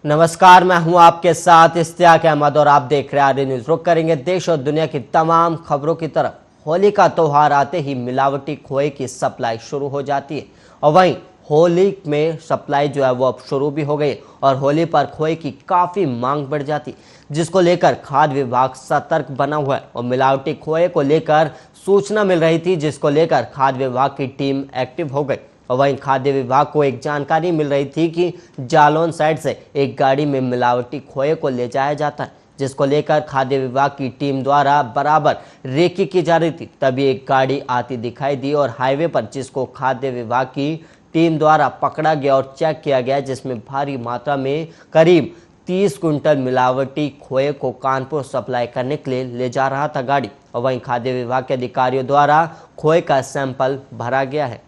नमस्कार, मैं हूं आपके साथ इश्तियाक अहमद और आप देख रहे हैं आर्य न्यूज। रुक करेंगे देश और दुनिया की तमाम खबरों की तरफ। होली का त्यौहार आते ही मिलावटी खोए की सप्लाई शुरू हो जाती है और वहीं होली में सप्लाई जो है वो अब शुरू भी हो गई और होली पर खोए की काफ़ी मांग बढ़ जाती, जिसको लेकर खाद्य विभाग सतर्क बना हुआ है और मिलावटी खोए को लेकर सूचना मिल रही थी, जिसको लेकर खाद्य विभाग की टीम एक्टिव हो गई। और वहीं खाद्य विभाग को एक जानकारी मिल रही थी कि जालौन साइड से एक गाड़ी में मिलावटी खोए को ले जाया जाता है, जिसको लेकर खाद्य विभाग की टीम द्वारा बराबर रेकी की जा रही थी। तभी एक गाड़ी आती दिखाई दी और हाईवे पर, जिसको खाद्य विभाग की टीम द्वारा पकड़ा गया और चेक किया गया, जिसमें भारी मात्रा में करीब 30 क्विंटल मिलावटी खोए को कानपुर सप्लाई करने के लिए ले जा रहा था गाड़ी। और वहीं खाद्य विभाग के अधिकारियों द्वारा खोए का सैंपल भरा गया है।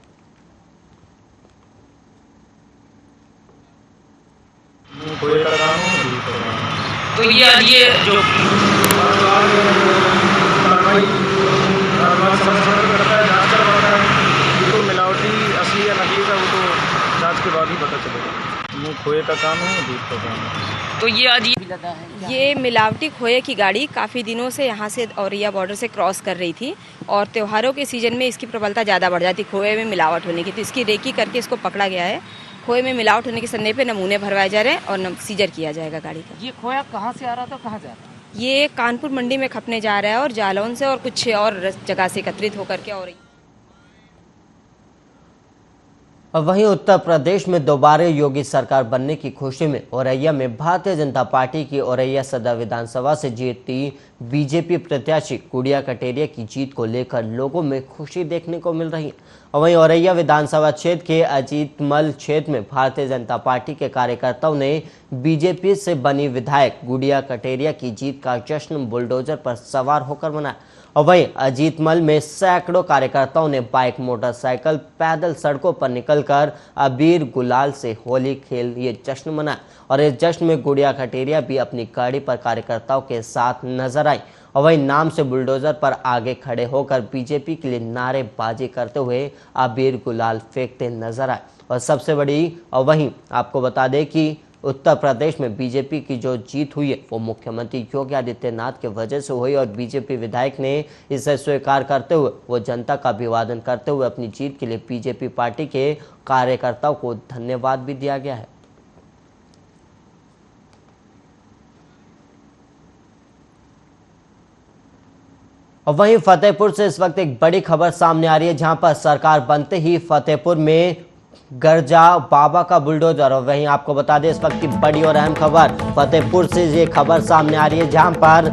खोए का काम है, दूध का काम है। तो ये आज ये जो तो मिलावटी असली या नकली का वो तो जांच के बाद ही पता चलेगा। वो खोए का काम है, दूध का काम है। तो ये आज ये मिलावटी खोए की गाड़ी काफ़ी दिनों से यहाँ से औरैया बॉर्डर से क्रॉस कर रही थी और त्योहारों के सीजन में इसकी प्रबलता ज़्यादा बढ़ जाती, खोए में मिलावट होने की। तो इसकी रेकी करके इसको पकड़ा गया है। खोए में मिलावट होने के संदेह पे नमूने भरवाए जा रहे हैं और सीजर किया जाएगा गाड़ी का। ये खोया कहाँ से आ रहा था, कहाँ जा रहा था? ये कानपुर मंडी में खपने जा रहा है और जालौन से और कुछ और जगह से एकत्रित होकर के। और वहीं उत्तर प्रदेश में दोबारा योगी सरकार बनने की खुशी में औरैया में भारतीय जनता पार्टी की औरैया सदर विधानसभा से जीती बीजेपी प्रत्याशी गुड़िया कटेरिया की जीत को लेकर लोगों में खुशी देखने को मिल रही है। और वहीं औरैया विधानसभा क्षेत्र के अजीतमल क्षेत्र में भारतीय जनता पार्टी के कार्यकर्ताओं ने बीजेपी से बनी विधायक गुड़िया कटेरिया की जीत का जश्न बुलडोजर पर सवार होकर मनाया। और वहीं अजीतमल में सैकड़ों कार्यकर्ताओं ने बाइक, मोटरसाइकिल, पैदल सड़कों पर निकलकर अबीर गुलाल से होली खेल ये जश्न मनाया। और इस जश्न में गुड़िया कटेरिया भी अपनी गाड़ी पर कार्यकर्ताओं के साथ नजर आई और वहीं नाम से बुलडोजर पर आगे खड़े होकर बीजेपी के लिए नारेबाजी करते हुए अबीर गुलाल फेंकते नजर आए। और सबसे बड़ी, और वहीं आपको बता दें कि उत्तर प्रदेश में बीजेपी की जो जीत हुई है वो मुख्यमंत्री योगी आदित्यनाथ के वजह से हुई और बीजेपी विधायक ने इसे स्वीकार करते हुए वो जनता का अभिवादन करते हुए अपनी जीत के लिए बीजेपी पार्टी के कार्यकर्ताओं को धन्यवाद भी दिया गया है। और वहीं फतेहपुर से इस वक्त एक बड़ी खबर सामने आ रही है, जहां पर सरकार बनते ही फतेहपुर में गर्जा बाबा का बुलडोजर। और वहीं आपको बता दें इस वक्त की बड़ी और अहम खबर फतेहपुर से ये खबर सामने आ रही है, जहां पर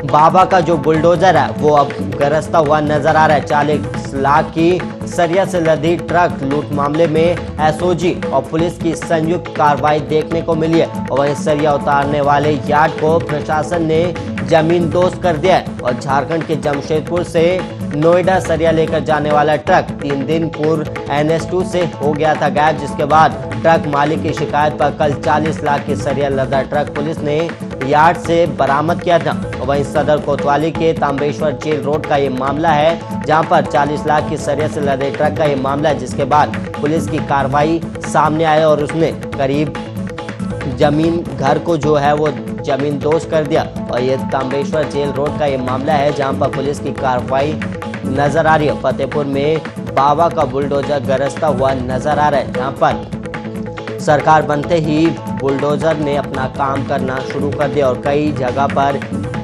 बाबा का जो बुलडोजर है वो अब गरजता हुआ नजर आ रहा है। 40 लाख की सरिया से लदी ट्रक लूट मामले में एसओजी और पुलिस की संयुक्त कार्रवाई देखने को मिली है। और वहीं सरिया उतारने वाले यार्ड को प्रशासन ने जमीन दोस्त कर दिया है। और झारखंड के जमशेदपुर से नोएडा सरिया लेकर जाने वाला ट्रक 3 दिन पूर्व NH2 से हो गया था गायब, जिसके बाद ट्रक मालिक की शिकायत पर कल 40 लाख की सरिया लदा ट्रक पुलिस ने यार्ड से बरामद किया था। और वहीं सदर कोतवाली के तांबेश्वर जेल रोड का ये मामला है, जहां पर 40 लाख की सरिया से लदे ट्रक का ये मामला है, जिसके बाद पुलिस की कार्रवाई सामने आई और उसने करीब जमीन घर को जो है वो जमीन दोस्त कर दिया। और ये तांबेश्वर जेल रोड का ये मामला है, जहां पर पुलिस की कार्रवाई नजर आ रही है। फतेहपुर में बाबा का बुलडोजर गरजता हुआ नजर आ रहा है, जहां पर सरकार बनते ही बुलडोजर ने अपना काम करना शुरू कर दिया और कई जगह पर।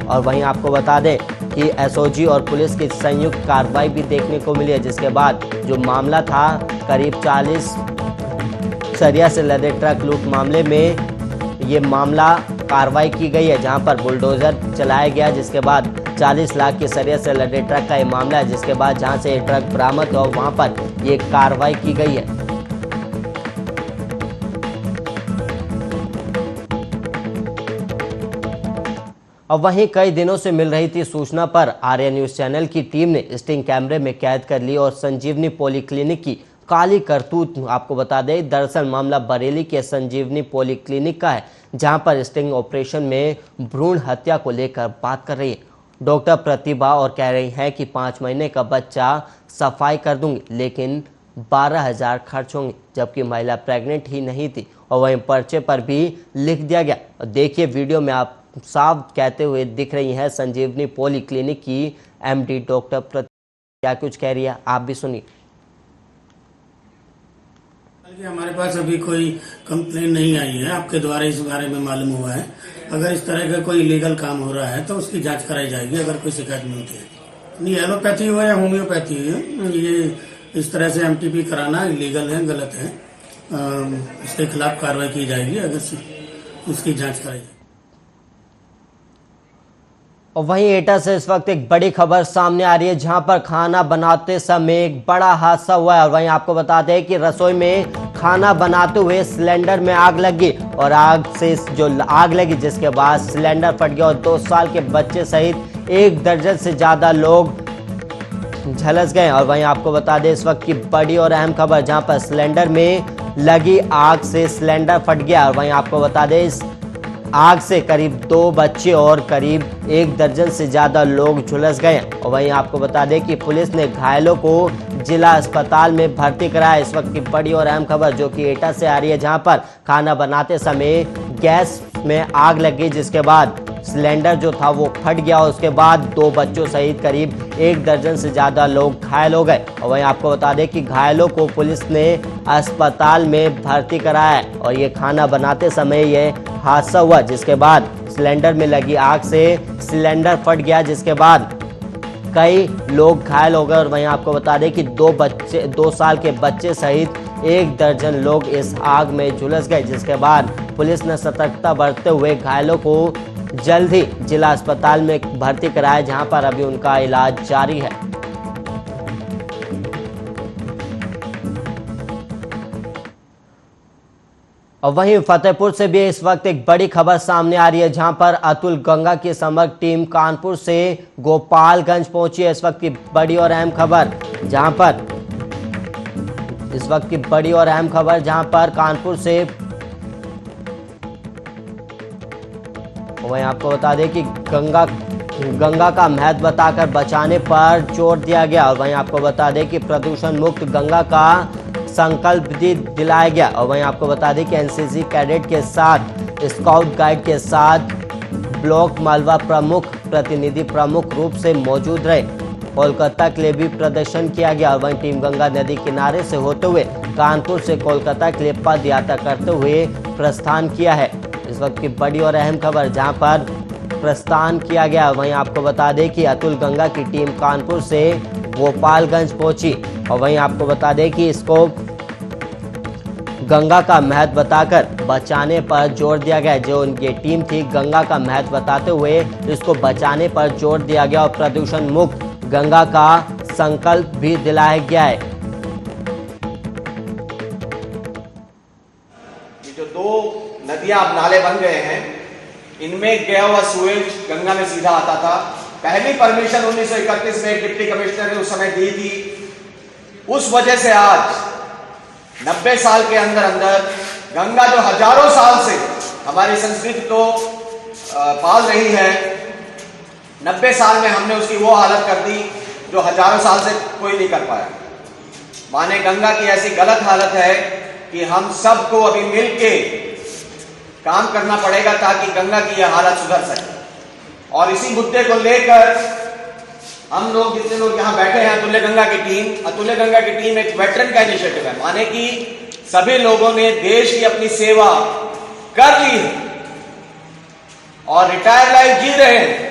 और वहीं आपको बता दें कि एसओजी और पुलिस की संयुक्त कार्रवाई भी देखने को मिली है, जिसके बाद जो मामला था करीब 40 सरिया से लदे ट्रक लूट मामले में ये मामला कार्रवाई की गई है, जहां पर बुलडोजर चलाया गया, जिसके बाद 40 लाख की सरिया से लदे ट्रक का ये मामला है, जिसके बाद जहां से ये ट्रक बरामद हुआ वहां पर ये कार्रवाई की गई है। अब वहीं कई दिनों से मिल रही थी सूचना पर आर्य न्यूज चैनल की टीम ने स्टिंग कैमरे में कैद कर ली और संजीवनी पॉलीक्लिनिक की काली करतूत आपको बता दें। दरअसल मामला बरेली के संजीवनी पॉलीक्लिनिक का है, जहां पर स्टिंग ऑपरेशन में भ्रूण हत्या को लेकर बात कर रही है डॉक्टर प्रतिभा और कह रही हैं कि 5 महीने का बच्चा सफाई कर दूंगी, लेकिन 12,000 खर्च होंगे, जबकि महिला प्रेग्नेंट ही नहीं थी और वहीं पर्चे पर भी लिख दिया गया। और देखिए वीडियो में आप साफ कहते हुए दिख रही हैं संजीवनी पॉली क्लिनिक की एमडी डॉक्टर क्या कुछ कह रही है, आप भी सुनिए। हमारे पास अभी कोई कंप्लेन नहीं आई है, आपके द्वारा इस बारे में मालूम हुआ है। अगर इस तरह का कोई लीगल काम हो रहा है तो उसकी जांच कराई जाएगी अगर कोई शिकायत मिलती है। नहीं एलोपैथी हो या होम्योपैथी हो, ये इस तरह से एमटीपी कराना इलीगल है, गलत है। इसके खिलाफ कार्रवाई की जाएगी अगर उसकी जांच कराई जाएगी। और वहीं एटा से इस वक्त एक बड़ी खबर सामने आ रही है जहां पर खाना बनाते समय एक बड़ा हादसा हुआ है। और वहीं आपको बताते हैं कि रसोई में खाना बनाते हुए सिलेंडर में आग लगी और आग से जो आग लगी जिसके बाद सिलेंडर फट गया और 2 साल के बच्चे सहित 1 दर्जन से ज्यादा लोग झलस गए। और वहीं आपको बता दें इस वक्त की बड़ी और अहम खबर जहां पर सिलेंडर में लगी आग से सिलेंडर फट गया। और वहीं आपको बता दें इस आग से करीब 2 बच्चे और करीब 1 दर्जन से ज्यादा लोग झुलस गए। और वहीं आपको बता दें कि पुलिस ने घायलों को जिला अस्पताल में भर्ती कराया। इस वक्त की बड़ी और अहम खबर जो कि एटा से आ रही है जहां पर खाना बनाते समय गैस में आग लगी जिसके बाद सिलेंडर जो था वो फट गया और उसके बाद 2 बच्चों सहित करीब 1 दर्जन से ज्यादा लोग घायल हो गए। और वहीं आपको बता दें कि घायलों को पुलिस ने अस्पताल में भर्ती कराया है। और ये खाना बनाते समय ये हादसा हुआ जिसके बाद सिलेंडर में लगी आग से सिलेंडर फट गया जिसके बाद कई लोग घायल हो गए। और वहीं आपको बता दें कि 2 साल के बच्चे सहित 1 दर्जन लोग इस आग में झुलस गए जिसके बाद पुलिस ने सतर्कता बरतते हुए घायलों को जल्द ही जिला अस्पताल में भर्ती कराया जहां पर अभी उनका इलाज जारी है। और वहीं फतेहपुर से भी इस वक्त एक बड़ी खबर सामने आ रही है जहां पर अतुल गंगा की समग्र टीम कानपुर से गोपालगंज पहुंची है। इस वक्त की बड़ी और अहम खबर जहां पर कानपुर से वहीं आपको बता दें कि गंगा का महत्व बताकर बचाने पर जोर दिया गया। और वहीं आपको बता दें कि प्रदूषण मुक्त गंगा का संकल्प भी दिलाया गया। और वहीं आपको बता दें कि एनसीसी कैडेट के साथ स्काउट गाइड के साथ ब्लॉक मालवा प्रमुख प्रतिनिधि प्रमुख रूप से मौजूद रहे। कोलकाता के लिए भी प्रदर्शन किया गया। और वहीं टीम गंगा नदी किनारे से होते हुए कानपुर से कोलकाता के लिए पद यात्रा करते हुए प्रस्थान किया है। इस वक्त की बड़ी और अहम खबर जहां पर प्रस्थान किया गया। वहीं आपको बता दें कि अतुल गंगा की टीम कानपुर से गोपालगंज पहुंची। और वहीं आपको बता दें कि इसको गंगा का महत्व बताकर बचाने पर जोर दिया गया। जो उनकी टीम थी गंगा का महत्व बताते हुए इसको बचाने पर जोर दिया गया और प्रदूषण मुक्त गंगा का संकल्प भी दिलाया गया है। ये जो 2 नदियां अब नाले बन गए हैं इनमें गया हुआ सूएज गंगा में सीधा आता था। पहली परमिशन 1931 में डिप्टी कमिश्नर ने उस समय दी थी। उस वजह से आज 90 साल के अंदर अंदर गंगा जो हजारों साल से हमारी संस्कृति को पाल रही है, 90 साल में हमने उसकी वो हालत कर दी जो हजारों साल से कोई नहीं कर पाया। माने गंगा की ऐसी गलत हालत है कि हम सबको अभी मिलके काम करना पड़ेगा ताकि गंगा की यह हालत सुधर सके। और इसी मुद्दे को लेकर हम लोग जितने लोग यहाँ बैठे हैं अतुल्य गंगा की टीम एक वेटरन का इनिशिएटिव है। माने कि सभी लोगों ने देश की अपनी सेवा कर ली है और रिटायर लाइफ जी रहे हैं।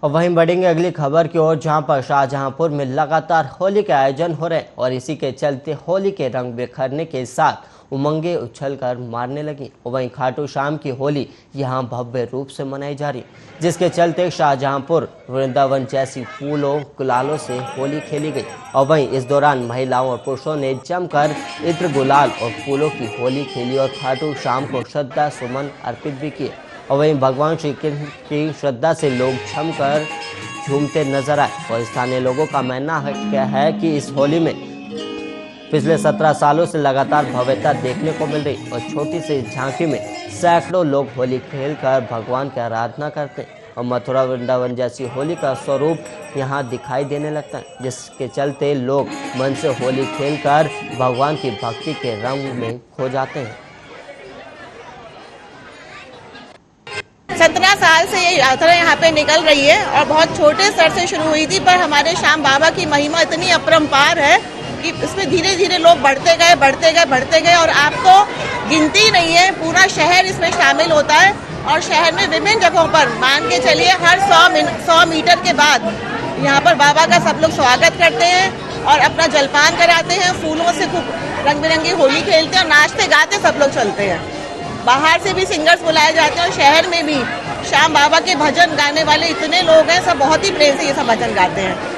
और वहीं बढ़ेंगे अगली खबर की ओर जहां पर शाहजहांपुर में लगातार होली के आयोजन हो रहे हैं और इसी के चलते होली के रंग बिखरने के साथ उमंगे उछलकर मारने लगी। और वहीं खाटू श्याम की होली यहां भव्य रूप से मनाई जा रही, जिसके चलते शाहजहांपुर वृंदावन जैसी फूलों गुलालों से होली खेली गई। और वहीं इस दौरान महिलाओं और पुरुषों ने जमकर इत्र गुलाल और फूलों की होली खेली और खाटू श्याम को श्रद्धा सुमन अर्पित भी किए। और वहीं भगवान श्री कृष्ण की श्रद्धा से लोग जमकर झूमते नजर आए। और स्थानीय लोगों का मानना है कि इस होली में पिछले 17 सालों से लगातार भव्यता देखने को मिल रही और छोटी सी झांकी में सैकड़ों लोग होली खेलकर भगवान की आराधना करते हैं। और मथुरा वृंदावन जैसी होली का स्वरूप यहाँ दिखाई देने लगता है, जिसके चलते लोग मन से होली खेलकर भगवान की भक्ति के रंग में खो जाते हैं। 17 साल से ये यात्रा यहाँ पे निकल रही है और बहुत छोटे स्तर से शुरू हुई थी, पर हमारे श्याम बाबा की महिमा इतनी अपरंपार है कि इसमें धीरे धीरे लोग बढ़ते गए और आपको गिनती नहीं है, पूरा शहर इसमें शामिल होता है। और शहर में विभिन्न जगहों पर मान के चलिए हर 100 मीटर के बाद यहाँ पर बाबा का सब लोग स्वागत करते हैं और अपना जलपान कराते हैं, फूलों से खूब रंग बिरंगी होली खेलते हैं और नाचते गाते सब लोग चलते हैं। बाहर से भी सिंगर्स बुलाए जाते हैं और शहर में भी श्याम बाबा के भजन गाने वाले इतने लोग हैं, सब बहुत ही प्रेम से ये सब भजन गाते हैं।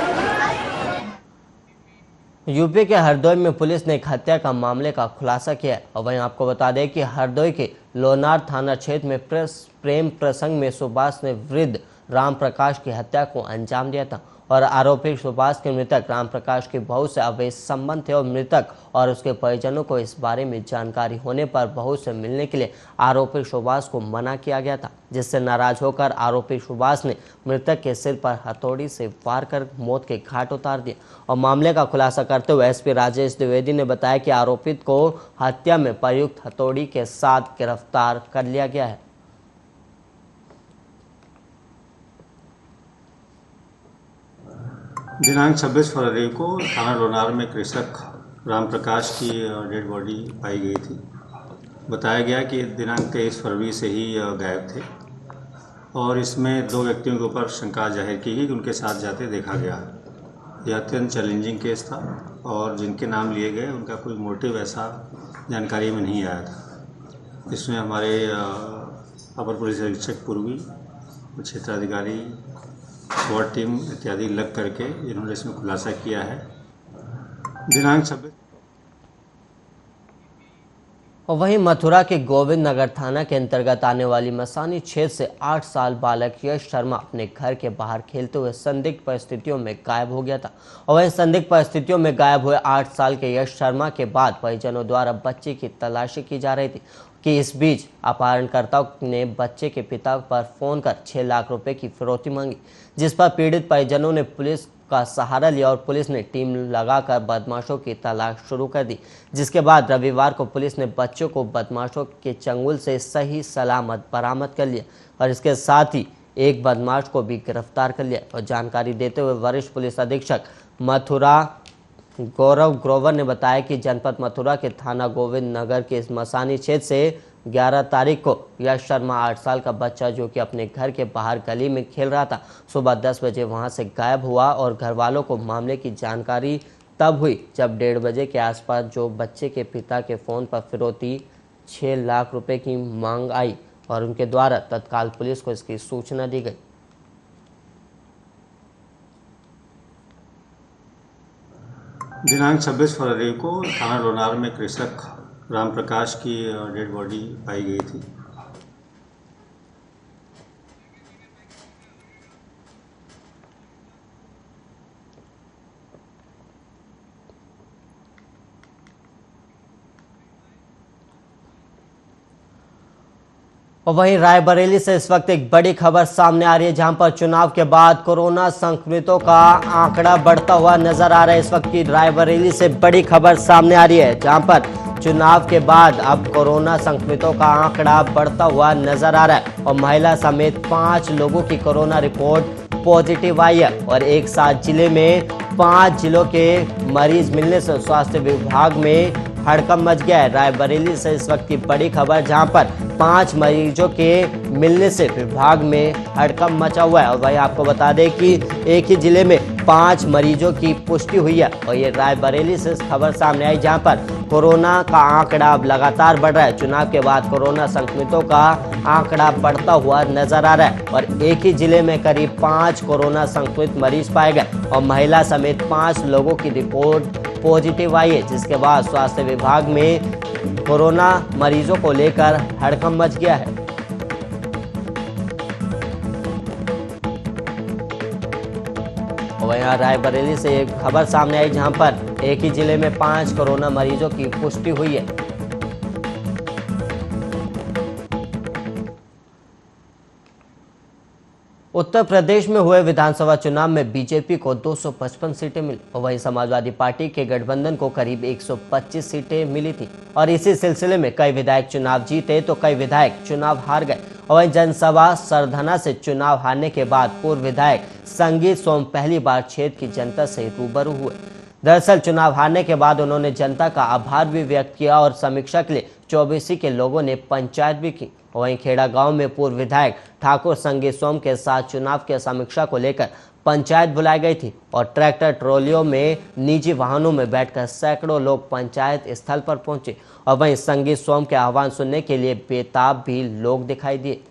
यूपी के हरदोई में पुलिस ने एक हत्या का मामले का खुलासा किया है। और वहीं आपको बता दें कि हरदोई के लोनार थाना क्षेत्र में प्रेम प्रसंग में सुभाष ने वृद्ध राम प्रकाश की हत्या को अंजाम दिया था और आरोपी सुभाष के मृतक राम प्रकाश की बहू से अवैध संबंध थे और मृतक और उसके परिजनों को इस बारे में जानकारी होने पर बहू से मिलने के लिए आरोपी सुभाष को मना किया गया था, जिससे नाराज होकर आरोपी सुभाष ने मृतक के सिर पर हथौड़ी से वार कर मौत के घाट उतार दिया। और मामले का खुलासा करते हुए एसपी राजेश द्विवेदी ने बताया कि आरोपित को हत्या में प्रयुक्त हथौड़ी के साथ गिरफ्तार कर लिया गया है। दिनांक 26 फरवरी को थाना लोनार में कृषक राम प्रकाश की डेड बॉडी पाई गई थी। बताया गया कि दिनांक 23 फरवरी से ही गायब थे और इसमें 2 व्यक्तियों के ऊपर शंका जाहिर की गई कि उनके साथ जाते देखा गया। यह अत्यंत चैलेंजिंग केस था और जिनके नाम लिए गए उनका कोई मोटिव ऐसा जानकारी में नहीं आया था। इसमें हमारे अपर पुलिस अधीक्षक पूर्वी, क्षेत्राधिकारी, स्वाट टीम इत्यादि लग करके इन्होंने इसमें खुलासा किया है। दिनांक 26। और वहीं मथुरा के गोविंद नगर थाना के अंतर्गत आने वाली मसानी क्षेत्र से 8 साल बालक यश शर्मा अपने घर के बाहर खेलते हुए संदिग्ध परिस्थितियों में गायब हो गया था। और वहीं संदिग्ध परिस्थितियों में गायब हुए 8 साल के यश शर्मा के बाद परिजनों द्वारा बच्चे की तलाशी की जा रही थी कि इस बीच अपहरणकर्ताओं ने बच्चे के पिता पर फोन कर 6 लाख रुपए की फिरौती मांगी, जिस पर पीड़ित परिजनों ने पुलिस का सहारा लिया और पुलिस ने टीम लगाकर बदमाशों की तलाश शुरू कर दी, जिसके बाद रविवार को पुलिस ने बच्चों को बदमाशों के चंगुल से सही सलामत बरामद कर लिया और इसके साथ ही एक बदमाश को भी गिरफ्तार कर लिया। और जानकारी देते हुए वरिष्ठ पुलिस अधीक्षक मथुरा गौरव ग्रोवर ने बताया कि जनपद मथुरा के थाना गोविंद नगर के इस मसानी क्षेत्र से 11 तारीख को यश शर्मा 8 साल का बच्चा जो कि अपने घर के बाहर गली में खेल रहा था, सुबह 10 बजे वहां से गायब हुआ और घर वालों को मामले की जानकारी तब हुई जब 1:30 बजे के आसपास जो बच्चे के पिता के फ़ोन पर फिरौती 6 लाख रुपए की मांग आई और उनके द्वारा तत्काल पुलिस को इसकी सूचना दी गई। दिनांक 26 फरवरी को थाना लोनार में कृषक राम प्रकाश की डेड बॉडी पाई गई थी। और वहीं रायबरेली से इस वक्त एक बड़ी खबर सामने आ रही है, जहां पर चुनाव के बाद कोरोना संक्रमितों का आंकड़ा बढ़ता हुआ नजर आ रहा है। इस वक्त की रायबरेली से बड़ी खबर सामने आ रही है, जहां पर चुनाव के बाद अब कोरोना संक्रमितों का आंकड़ा बढ़ता हुआ नजर आ रहा है और महिला समेत 5 लोगों की कोरोना रिपोर्ट पॉजिटिव आई है और एक साथ जिले में 5 जिलों के मरीज मिलने से स्वास्थ्य विभाग में हड़कंप मच गया है। रायबरेली से इस वक्त की बड़ी खबर, जहां पर 5 मरीजों के मिलने से विभाग में हड़कंप मचा हुआ है। और वही आपको बता दें कि एक ही जिले में 5 मरीजों की पुष्टि हुई है और ये रायबरेली से खबर सामने आई, जहां पर कोरोना का आंकड़ा अब लगातार बढ़ रहा है। चुनाव के बाद कोरोना संक्रमितों का आंकड़ा बढ़ता हुआ नजर आ रहा है और एक ही जिले में करीब 5 कोरोना संक्रमित मरीज पाए गए और महिला समेत 5 लोगों की रिपोर्ट पॉजिटिव आई है, जिसके बाद स्वास्थ्य विभाग में कोरोना मरीजों को लेकर हड़कंप मच गया है। वहीं रायबरेली से एक खबर सामने आई, जहां पर एक ही जिले में 5 कोरोना मरीजों की पुष्टि हुई है। उत्तर प्रदेश में हुए विधानसभा चुनाव में बीजेपी को 255 सीटें मिली और वहीं समाजवादी पार्टी के गठबंधन को करीब 125 सीटें मिली थी। और इसी सिलसिले में कई विधायक चुनाव जीते तो कई विधायक चुनाव हार गए। और वहीं जनसभा सरधना से चुनाव हारने के बाद पूर्व विधायक संगीत सोम पहली बार क्षेत्र की जनता से रूबरू हुए। दरअसल चुनाव हारने के बाद उन्होंने जनता का आभार भी व्यक्त किया और समीक्षा के लिए 24 के लोगों ने पंचायत भी की। वहीं खेड़ा गांव में पूर्व विधायक ठाकुर संगीत सोम के साथ चुनाव के समीक्षा को लेकर पंचायत बुलाई गई थी और ट्रैक्टर ट्रॉलियों में निजी वाहनों में बैठकर सैकड़ों लोग पंचायत स्थल पर पहुंचे। और वहीं संगीत सोम के आह्वान सुनने के लिए बेताब भी लोग दिखाई दिए।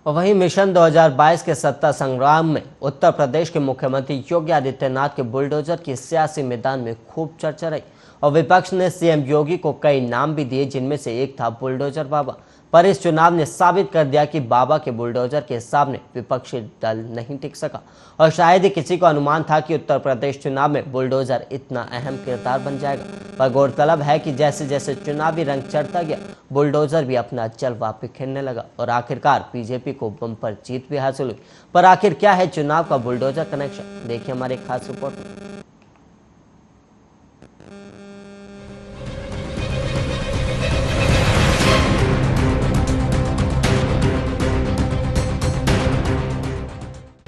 और वहीं मिशन 2022 के सत्ता संग्राम में उत्तर प्रदेश के मुख्यमंत्री योगी आदित्यनाथ के बुलडोजर की सियासी मैदान में खूब चर्चा रही और विपक्ष ने सीएम योगी को कई नाम भी दिए, जिनमें से एक था बुलडोजर बाबा। पर इस चुनाव ने साबित कर दिया कि बाबा के बुलडोजर के सामने विपक्षी दल नहीं टिक सका और शायद ही किसी को अनुमान था कि उत्तर प्रदेश चुनाव में बुलडोजर इतना अहम किरदार बन जाएगा। पर गौरतलब है कि जैसे जैसे चुनावी रंग चढ़ता गया, बुलडोजर भी अपना जलवा बिखेरने लगा और आखिरकार बीजेपी को बम्पर जीत भी हासिल हुई। पर आखिर क्या है चुनाव का बुलडोजर कनेक्शन, देखिए हमारे खास रिपोर्ट में।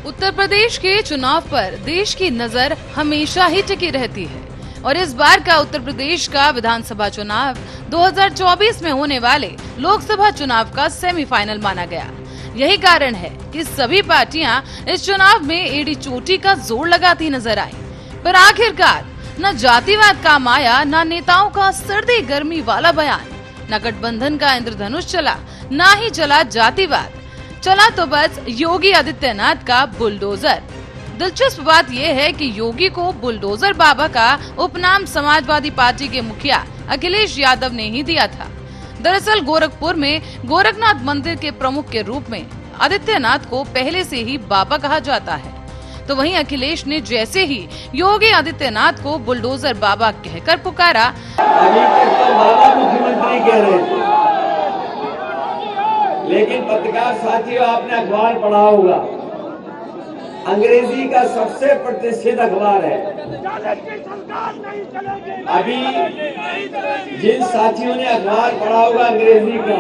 उत्तर प्रदेश के चुनाव पर देश की नजर हमेशा ही टिकी रहती है और इस बार का उत्तर प्रदेश का विधानसभा चुनाव 2024 में होने वाले लोकसभा चुनाव का सेमीफाइनल माना गया। यही कारण है कि सभी पार्टियां इस चुनाव में एड़ी चोटी का जोर लगाती नजर आई। पर आखिरकार न जातिवाद काम आया, न नेताओं का सर्दी गर्मी वाला बयान, न गठबंधन का इंद्रधनुष चला, न ही चला जातिवाद। चला तो बस योगी आदित्यनाथ का बुलडोजर। दिलचस्प बात यह है कि योगी को बुलडोजर बाबा का उपनाम समाजवादी पार्टी के मुखिया अखिलेश यादव ने ही दिया था। दरअसल गोरखपुर में गोरखनाथ मंदिर के प्रमुख के रूप में आदित्यनाथ को पहले से ही बाबा कहा जाता है। तो वहीं अखिलेश ने जैसे ही योगी आदित्यनाथ को बुलडोजर बाबा कहकर पुकारा, अभी तक तो बाबा मुख्यमंत्री कह रहे थे, लेकिन पत्रकार साथियों आपने अखबार पढ़ा होगा, अंग्रेजी का सबसे प्रतिष्ठित अखबार है। अभी जिन साथियों ने अखबार पढ़ा होगा अंग्रेजी का,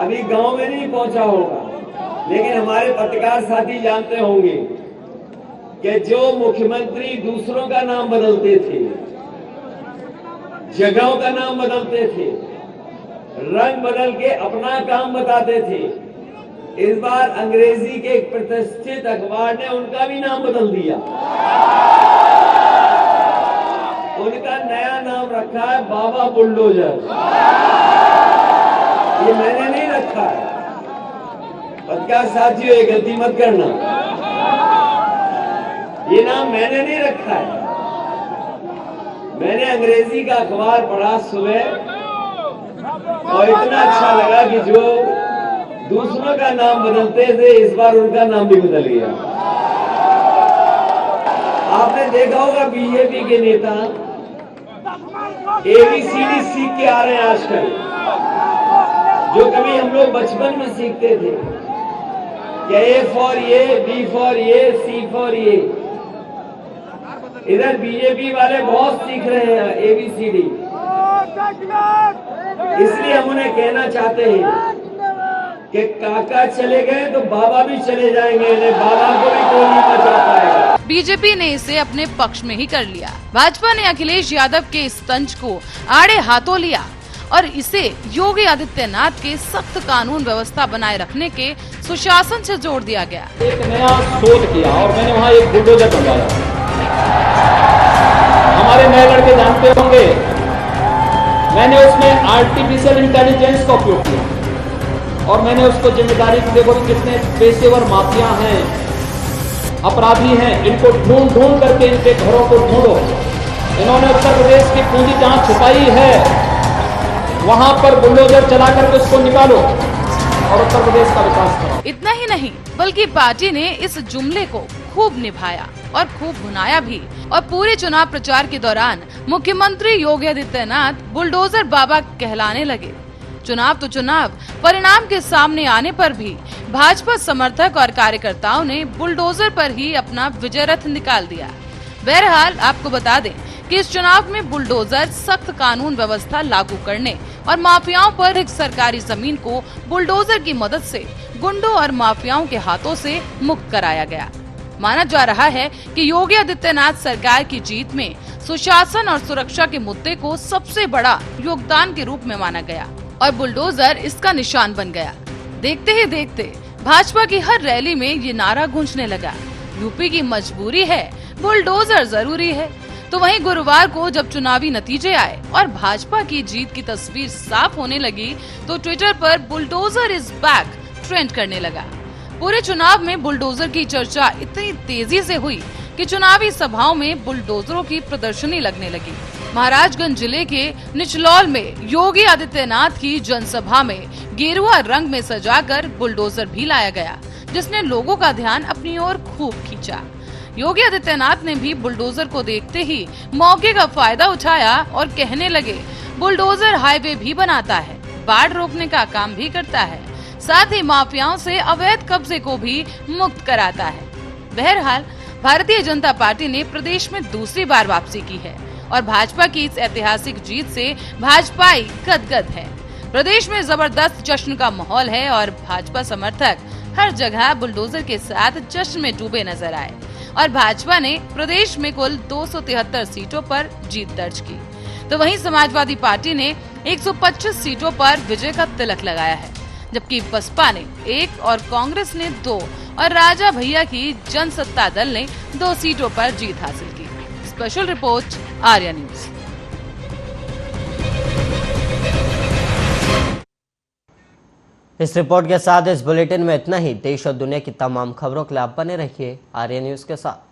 अभी गांव में नहीं पहुंचा होगा, लेकिन हमारे पत्रकार साथी जानते होंगे कि जो मुख्यमंत्री दूसरों का नाम बदलते थे, जगहों का नाम बदलते थे, रंग बदल के अपना काम बताते थे, इस बार अंग्रेजी के एक प्रतिष्ठित अखबार ने उनका भी नाम बदल दिया। उनका नया नाम रखा है बाबा बुलडोजर। ये मैंने नहीं रखा है, पत्रकार साथियों ये गलती मत करना, ये नाम मैंने नहीं रखा है। मैंने अंग्रेजी का अखबार पढ़ा सुबह और इतना अच्छा लगा कि जो दूसरों का नाम बदलते थे इस बार उनका नाम भी बदल गया। आपने देखा होगा बीजेपी के नेता ABCD सीख के आ रहे हैं आजकल, जो कभी हम लोग बचपन में सीखते थे कि A फॉर ये, B फॉर ये, C फॉर ये। इधर बीजेपी वाले बहुत सीख रहे हैं ABCD, इसलिए हम उन्हें कहना चाहते हैं कि काका चले गए तो बाबा भी चले जाएंगे, बाबा को भी कोई नहीं बचा पाएगा। बीजेपी ने इसे अपने पक्ष में ही कर लिया। भाजपा ने अखिलेश यादव के इस तंज को आड़े हाथों लिया और इसे योगी आदित्यनाथ के सख्त कानून व्यवस्था बनाए रखने के सुशासन से जोड़ दिया गया। एक नया शोध किया और मैंने वहाँ एक बुलडोजर बनवाया। हमारे नए लड़के जानते होंगे, मैंने उसमें आर्टिफिशियल इंटेलिजेंस का उपयोग किया और मैंने उसको जिम्मेदारी दी, देखो कितने पेशेवर माफिया हैं, अपराधी हैं, इनको ढूंढ ढूंढ करके इनके घरों को ढूंढो। इन्होंने उत्तर प्रदेश की पूंजी जहां छुपाई है वहां पर बुलडोजर चला करके उसको निकालो और उत्तर प्रदेश का विकास करो। इतना ही नहीं बल्कि पार्टी ने इस जुमले को खूब निभाया। और खूब भुनाया भी। और पूरे चुनाव प्रचार के दौरान मुख्यमंत्री योगी आदित्यनाथ बुलडोजर बाबा कहलाने लगे। चुनाव तो चुनाव, परिणाम के सामने आने पर भी भाजपा समर्थक और कार्यकर्ताओं ने बुलडोजर पर ही अपना विजय रथ निकाल दिया। बहरहाल आपको बता दें कि इस चुनाव में बुलडोजर सख्त कानून व्यवस्था लागू करने और माफियाओं पर एक सरकारी जमीन को बुलडोजर की मदद से गुंडों और माफियाओं के हाथों से मुक्त कराया गया। माना जा रहा है कि योगी आदित्यनाथ सरकार की जीत में सुशासन और सुरक्षा के मुद्दे को सबसे बड़ा योगदान के रूप में माना गया और बुलडोजर इसका निशान बन गया। देखते ही देखते भाजपा की हर रैली में ये नारा गूंजने लगा, यूपी की मजबूरी है, बुलडोजर जरूरी है। तो वहीं गुरुवार को जब चुनावी नतीजे आए और भाजपा की जीत की तस्वीर साफ होने लगी तो ट्विटर पर बुलडोजर इज बैक ट्रेंड करने लगा। पूरे चुनाव में बुलडोजर की चर्चा इतनी तेजी से हुई कि चुनावी सभाओं में बुलडोजरों की प्रदर्शनी लगने लगी। महाराजगंज जिले के निचलौल में योगी आदित्यनाथ की जनसभा में गेरुआ रंग में सजाकर बुलडोजर भी लाया गया, जिसने लोगों का ध्यान अपनी ओर खूब खींचा। योगी आदित्यनाथ ने भी बुलडोजर को देखते ही मौके का फायदा उठाया और कहने लगे, बुलडोजर हाईवे भी बनाता है, बाढ़ रोकने का काम भी करता है, साथ ही माफियाओं से अवैध कब्जे को भी मुक्त कराता है। बहरहाल भारतीय जनता पार्टी ने प्रदेश में दूसरी बार वापसी की है और भाजपा की इस ऐतिहासिक जीत से भाजपाई गदगद है। प्रदेश में जबरदस्त जश्न का माहौल है और भाजपा समर्थक हर जगह बुलडोजर के साथ जश्न में डूबे नजर आए और भाजपा ने प्रदेश में कुल 273 सीटों पर जीत दर्ज की, तो वहीं समाजवादी पार्टी ने 125 सीटों पर विजय का तिलक लगाया है, जबकि बसपा ने 1 और कांग्रेस ने 2 और राजा भैया की जनसत्ता दल ने 2 सीटों पर जीत हासिल की। Special report Arya news. इस रिपोर्ट के साथ इस बुलेटिन में इतना ही। देश और दुनिया की तमाम खबरों के लिए आप बने रहिए आर्या न्यूज के साथ।